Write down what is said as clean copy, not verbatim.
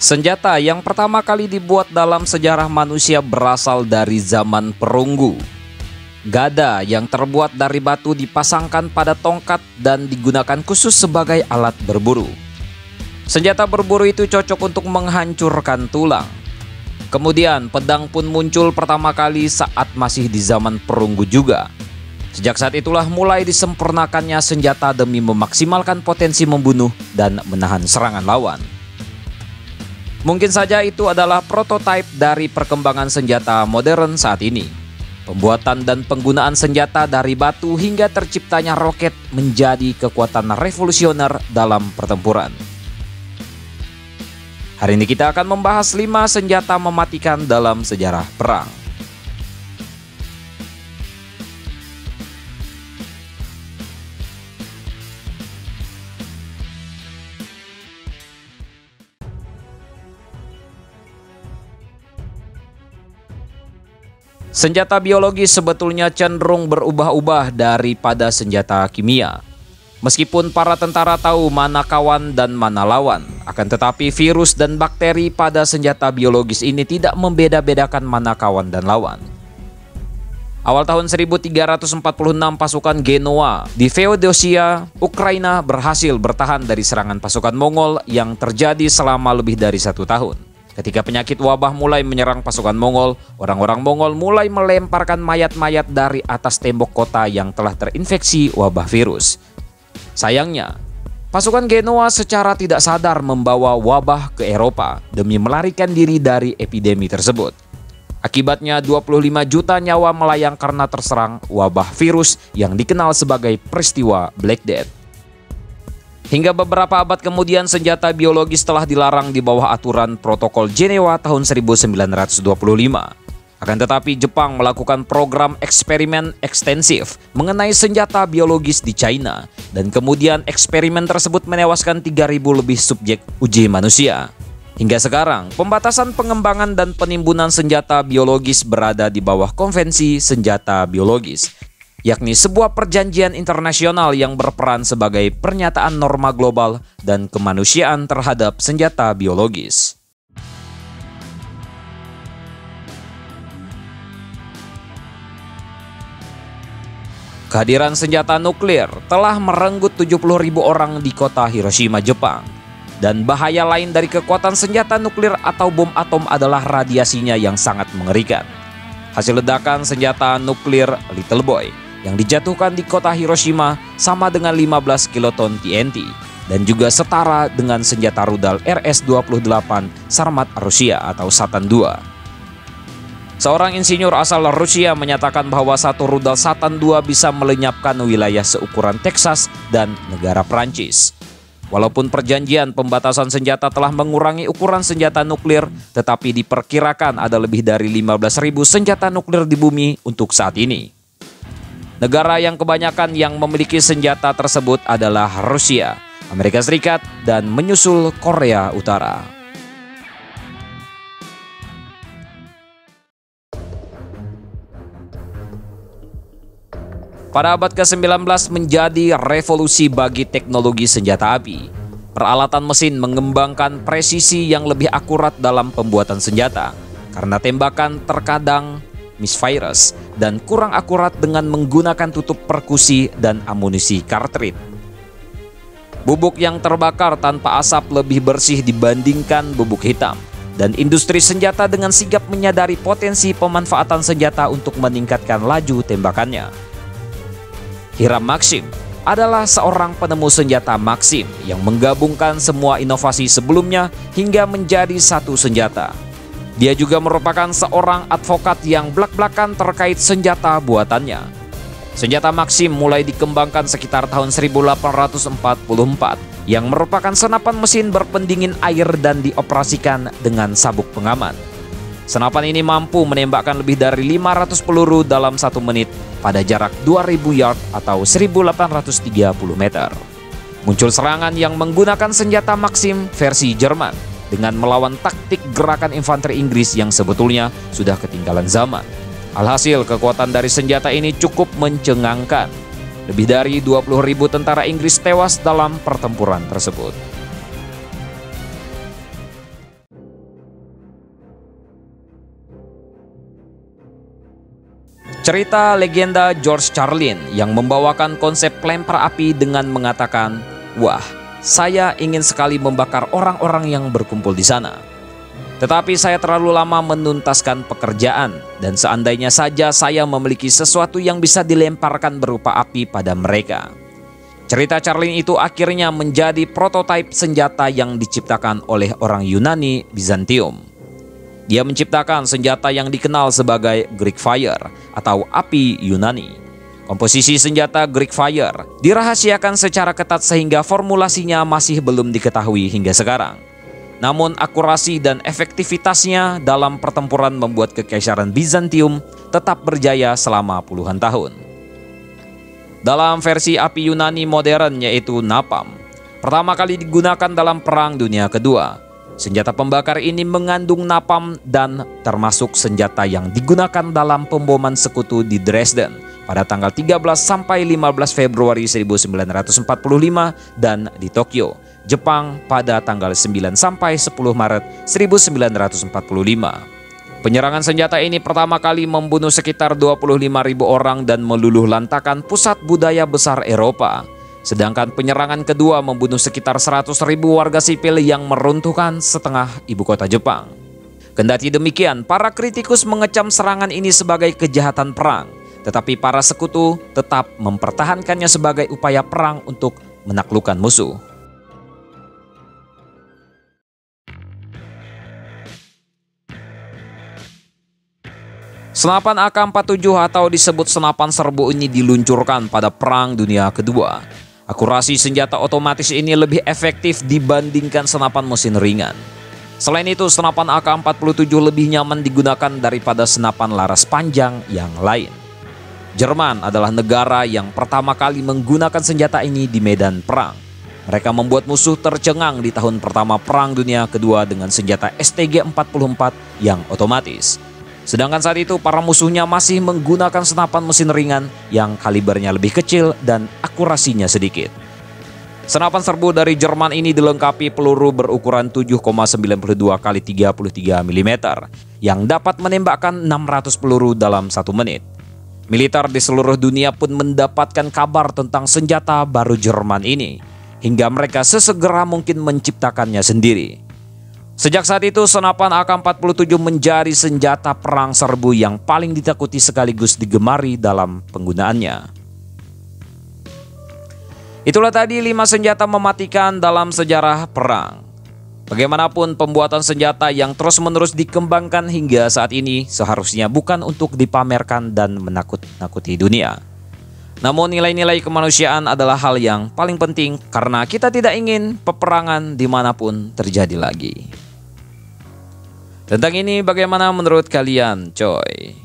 Senjata yang pertama kali dibuat dalam sejarah manusia berasal dari zaman perunggu. Gada yang terbuat dari batu dipasangkan pada tongkat dan digunakan khusus sebagai alat berburu. Senjata berburu itu cocok untuk menghancurkan tulang. Kemudian pedang pun muncul pertama kali saat masih di zaman perunggu juga. Sejak saat itulah mulai disempurnakannya senjata demi memaksimalkan potensi membunuh dan menahan serangan lawan. Mungkin saja itu adalah prototipe dari perkembangan senjata modern saat ini. Pembuatan dan penggunaan senjata dari batu hingga terciptanya roket menjadi kekuatan revolusioner dalam pertempuran. Hari ini kita akan membahas 5 senjata mematikan dalam sejarah perang. Senjata biologis sebetulnya cenderung berubah-ubah daripada senjata kimia. Meskipun para tentara tahu mana kawan dan mana lawan, akan tetapi virus dan bakteri pada senjata biologis ini tidak membeda-bedakan mana kawan dan lawan. Awal tahun 1346 pasukan Genoa di Feodosia, Ukraina berhasil bertahan dari serangan pasukan Mongol yang terjadi selama lebih dari 1 tahun. Ketika penyakit wabah mulai menyerang pasukan Mongol, orang-orang Mongol mulai melemparkan mayat-mayat dari atas tembok kota yang telah terinfeksi wabah virus. Sayangnya, pasukan Genoa secara tidak sadar membawa wabah ke Eropa demi melarikan diri dari epidemi tersebut. Akibatnya 25 juta nyawa melayang karena terserang wabah virus yang dikenal sebagai peristiwa Black Death. Hingga beberapa abad kemudian senjata biologis telah dilarang di bawah aturan Protokol Jenewa tahun 1925. Akan tetapi Jepang melakukan program eksperimen ekstensif mengenai senjata biologis di China, dan kemudian eksperimen tersebut menewaskan 3.000 lebih subjek uji manusia. Hingga sekarang, pembatasan pengembangan dan penimbunan senjata biologis berada di bawah Konvensi Senjata Biologis, yakni sebuah perjanjian internasional yang berperan sebagai pernyataan norma global dan kemanusiaan terhadap senjata biologis. Kehadiran senjata nuklir telah merenggut 70.000 orang di kota Hiroshima, Jepang. Dan bahaya lain dari kekuatan senjata nuklir atau bom atom adalah radiasinya yang sangat mengerikan. Hasil ledakan senjata nuklir Little Boy yang dijatuhkan di kota Hiroshima sama dengan 15 kiloton TNT dan juga setara dengan senjata rudal RS-28 Sarmat Rusia atau Satan II. Seorang insinyur asal Rusia menyatakan bahwa satu rudal Satan II bisa melenyapkan wilayah seukuran Texas dan negara Prancis. Walaupun perjanjian pembatasan senjata telah mengurangi ukuran senjata nuklir, tetapi diperkirakan ada lebih dari 15.000 senjata nuklir di bumi untuk saat ini. Negara yang kebanyakan yang memiliki senjata tersebut adalah Rusia, Amerika Serikat, dan menyusul Korea Utara. Pada abad ke-19 menjadi revolusi bagi teknologi senjata api. Peralatan mesin mengembangkan presisi yang lebih akurat dalam pembuatan senjata, karena tembakan terkadang misfires dan kurang akurat dengan menggunakan tutup perkusi dan amunisi kartrid. Bubuk yang terbakar tanpa asap lebih bersih dibandingkan bubuk hitam, dan industri senjata dengan sigap menyadari potensi pemanfaatan senjata untuk meningkatkan laju tembakannya. Hiram Maxim adalah seorang penemu senjata Maxim yang menggabungkan semua inovasi sebelumnya hingga menjadi satu senjata. Dia juga merupakan seorang advokat yang blak-blakan terkait senjata buatannya. Senjata Maxim mulai dikembangkan sekitar tahun 1844 yang merupakan senapan mesin berpendingin air dan dioperasikan dengan sabuk pengaman. Senapan ini mampu menembakkan lebih dari 500 peluru dalam 1 menit pada jarak 2.000 yard atau 1.830 meter. Muncul serangan yang menggunakan senjata Maxim versi Jerman dengan melawan taktik gerakan infanteri Inggris yang sebetulnya sudah ketinggalan zaman. Alhasil, kekuatan dari senjata ini cukup mencengangkan. Lebih dari 20.000 tentara Inggris tewas dalam pertempuran tersebut. Cerita legenda George Carlin yang membawakan konsep lempar api dengan mengatakan, "Wah, saya ingin sekali membakar orang-orang yang berkumpul di sana. Tetapi saya terlalu lama menuntaskan pekerjaan dan seandainya saja saya memiliki sesuatu yang bisa dilemparkan berupa api pada mereka." Cerita Carlin itu akhirnya menjadi prototipe senjata yang diciptakan oleh orang Yunani Bizantium. Dia menciptakan senjata yang dikenal sebagai Greek Fire atau api Yunani. Komposisi senjata Greek Fire dirahasiakan secara ketat sehingga formulasinya masih belum diketahui hingga sekarang. Namun akurasi dan efektivitasnya dalam pertempuran membuat Kekaisaran Bizantium tetap berjaya selama puluhan tahun. Dalam versi api Yunani modern yaitu napalm, pertama kali digunakan dalam Perang Dunia Kedua. Senjata pembakar ini mengandung napalm dan termasuk senjata yang digunakan dalam pemboman sekutu di Dresden pada tanggal 13 sampai 15 Februari 1945 dan di Tokyo, Jepang pada tanggal 9 sampai 10 Maret 1945. Penyerangan senjata ini pertama kali membunuh sekitar 25.000 orang dan meluluh lantakan pusat budaya besar Eropa. Sedangkan penyerangan kedua membunuh sekitar 100.000 warga sipil yang meruntuhkan setengah ibu kota Jepang. Kendati demikian, para kritikus mengecam serangan ini sebagai kejahatan perang, tetapi para sekutu tetap mempertahankannya sebagai upaya perang untuk menaklukkan musuh. Senapan AK-47 atau disebut senapan serbu ini diluncurkan pada Perang Dunia Kedua. Akurasi senjata otomatis ini lebih efektif dibandingkan senapan mesin ringan. Selain itu, senapan AK-47 lebih nyaman digunakan daripada senapan laras panjang yang lain. Jerman adalah negara yang pertama kali menggunakan senjata ini di medan perang. Mereka membuat musuh tercengang di tahun pertama Perang Dunia Kedua dengan senjata STG-44 yang otomatis. Sedangkan saat itu para musuhnya masih menggunakan senapan mesin ringan yang kalibernya lebih kecil dan akurasinya sedikit. Senapan serbu dari Jerman ini dilengkapi peluru berukuran 7,92 x 33 mm yang dapat menembakkan 600 peluru dalam 1 menit. Militer di seluruh dunia pun mendapatkan kabar tentang senjata baru Jerman ini, hingga mereka sesegera mungkin menciptakannya sendiri. Sejak saat itu, senapan AK-47 menjadi senjata perang serbu yang paling ditakuti sekaligus digemari dalam penggunaannya. Itulah tadi 5 senjata mematikan dalam sejarah perang. Bagaimanapun, pembuatan senjata yang terus-menerus dikembangkan hingga saat ini seharusnya bukan untuk dipamerkan dan menakut-nakuti dunia. Namun nilai-nilai kemanusiaan adalah hal yang paling penting karena kita tidak ingin peperangan dimanapun terjadi lagi. Tentang ini bagaimana menurut kalian, coy?